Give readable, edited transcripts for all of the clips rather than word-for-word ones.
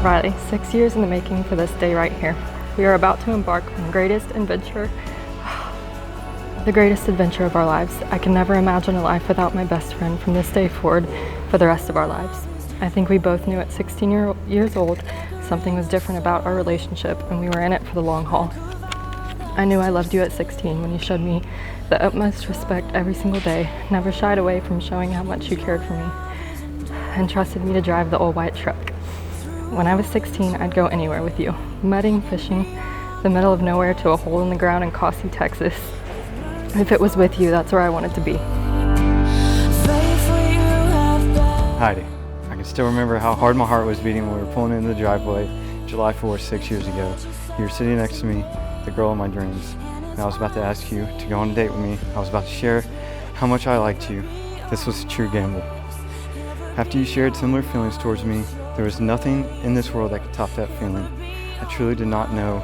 Riley, 6 years in the making for this day right here. We are about to embark on the greatest adventure of our lives. I can never imagine a life without my best friend from this day forward for the rest of our lives. I think we both knew at 16 years old something was different about our relationship, and we were in it for the long haul. I knew I loved you at 16 when you showed me the utmost respect every single day, never shied away from showing how much you cared for me, and trusted me to drive the old white truck. When I was 16, I'd go anywhere with you, mudding, fishing, the middle of nowhere to a hole in the ground in Cossie, Texas. If it was with you, that's where I wanted to be. Heidi, I can still remember how hard my heart was beating when we were pulling into the driveway July 4th, 6 years ago. You were sitting next to me, the girl of my dreams, and I was about to ask you to go on a date with me. I was about to share how much I liked you. This was a true gamble. After you shared similar feelings towards me, there was nothing in this world that could top that feeling. I truly did not know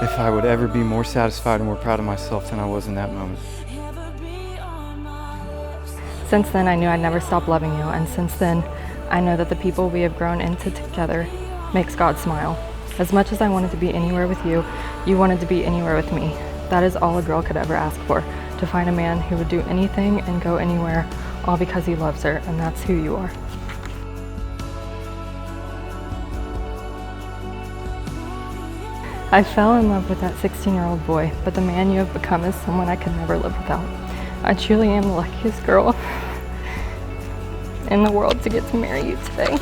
if I would ever be more satisfied and more proud of myself than I was in that moment. Since then, I knew I'd never stop loving you, and since then, I know that the people we have grown into together makes God smile. As much as I wanted to be anywhere with you, you wanted to be anywhere with me. That is all a girl could ever ask for, to find a man who would do anything and go anywhere, all because he loves her, and that's who you are. I fell in love with that 16-year-old boy, but the man you have become is someone I could never live without. I truly am the luckiest girl in the world to get to marry you today.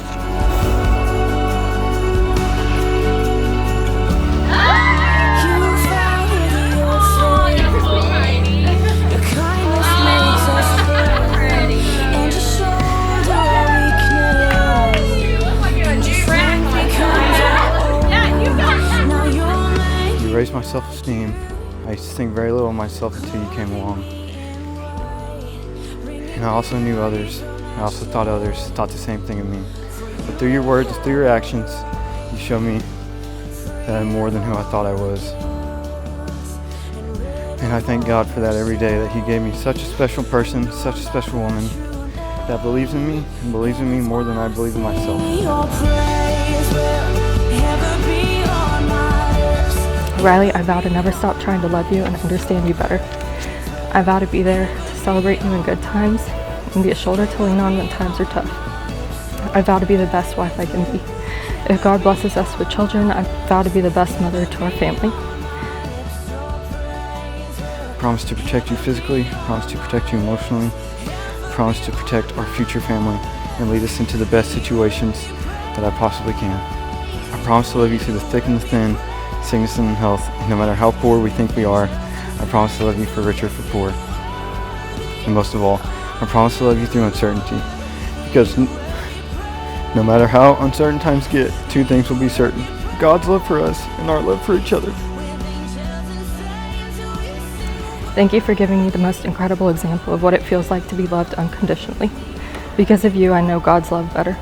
You raised my self-esteem. I used to think very little of myself until you came along. And I also knew others. I also thought others thought the same thing of me. But through your words, through your actions, you showed me that I'm more than who I thought I was. And I thank God for that every day, that He gave me such a special person, such a special woman that believes in me and believes in me more than I believe in myself. Riley, I vow to never stop trying to love you and understand you better. I vow to be there to celebrate you in good times and be a shoulder to lean on when times are tough. I vow to be the best wife I can be. If God blesses us with children, I vow to be the best mother to our family. I promise to protect you physically, I promise to protect you emotionally, I promise to protect our future family and lead us into the best situations that I possibly can. I promise to love you through the thick and the thin, sickness and health, and no matter how poor we think we are, I promise to love you for rich or for poor. And most of all, I promise to love you through uncertainty, because no matter how uncertain times get, two things will be certain: God's love for us and our love for each other. Thank you for giving me the most incredible example of what it feels like to be loved unconditionally. Because of you, I know God's love better.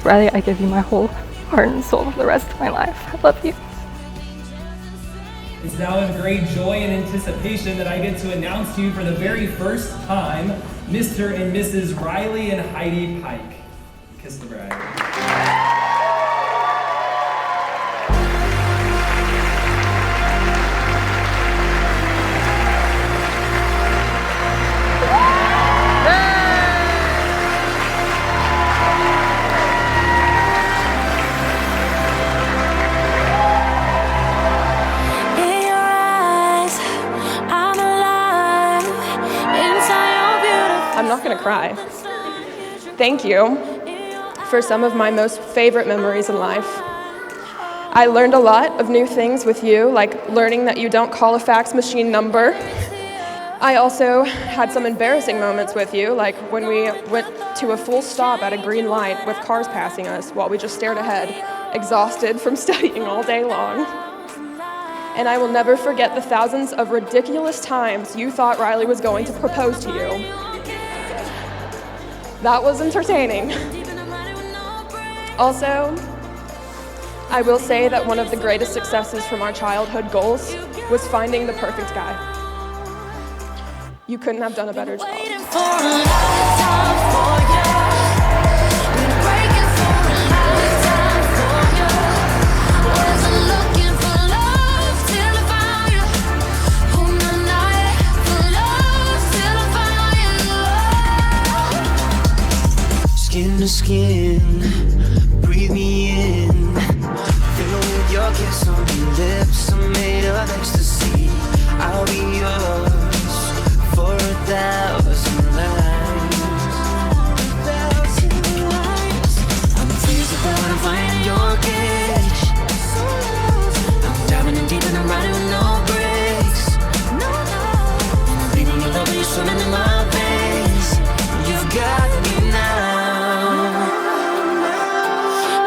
Riley, I give you my whole heart and soul for the rest of my life. I love you. It's now with great joy and anticipation that I get to announce to you for the very first time, Mr. and Mrs. Riley and Heidi Pike. Kiss the bride. I'm not gonna cry. Thank you for some of my most favorite memories in life. I learned a lot of new things with you, like learning that you don't call a fax machine number. I also had some embarrassing moments with you, like when we went to a full stop at a green light with cars passing us while we just stared ahead, exhausted from studying all day long. And I will never forget the thousands of ridiculous times you thought Riley was going to propose to you. That was entertaining. Also, I will say that one of the greatest successes from our childhood goals was finding the perfect guy. You couldn't have done a better job.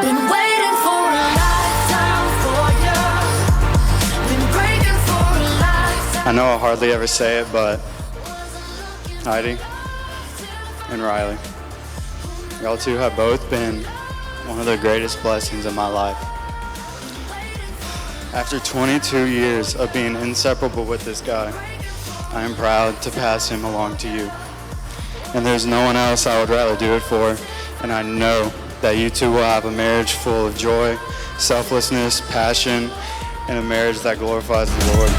Been waiting for a lifetime for you. Been breaking for a lifetime. I know I hardly ever say it, but Heidi and Riley, y'all two have both been one of the greatest blessings in my life. After 22 years of being inseparable with this guy, I am proud to pass him along to you. And there's no one else I would rather do it for, and I know that you two will have a marriage full of joy, selflessness, passion, and a marriage that glorifies the Lord.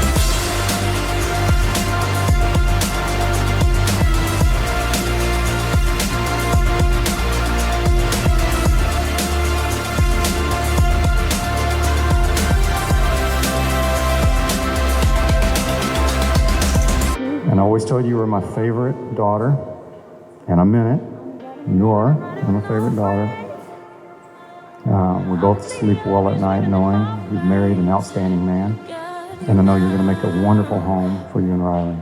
And I always told you were my favorite daughter, and I meant it. You are. You're my favorite daughter. We both sleep well at night knowing you've married an outstanding man, and I know you're going to make a wonderful home for you and Riley.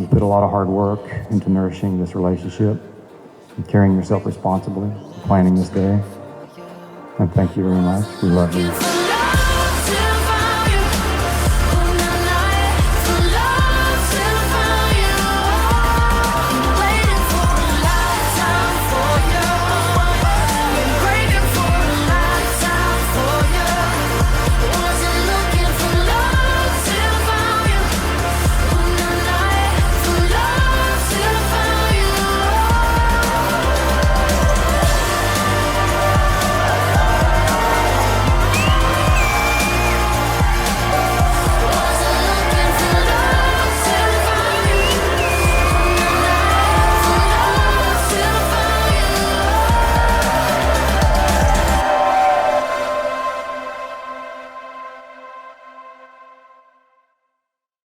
You put a lot of hard work into nourishing this relationship, and carrying yourself responsibly, planning this day, and thank you very much. We love you.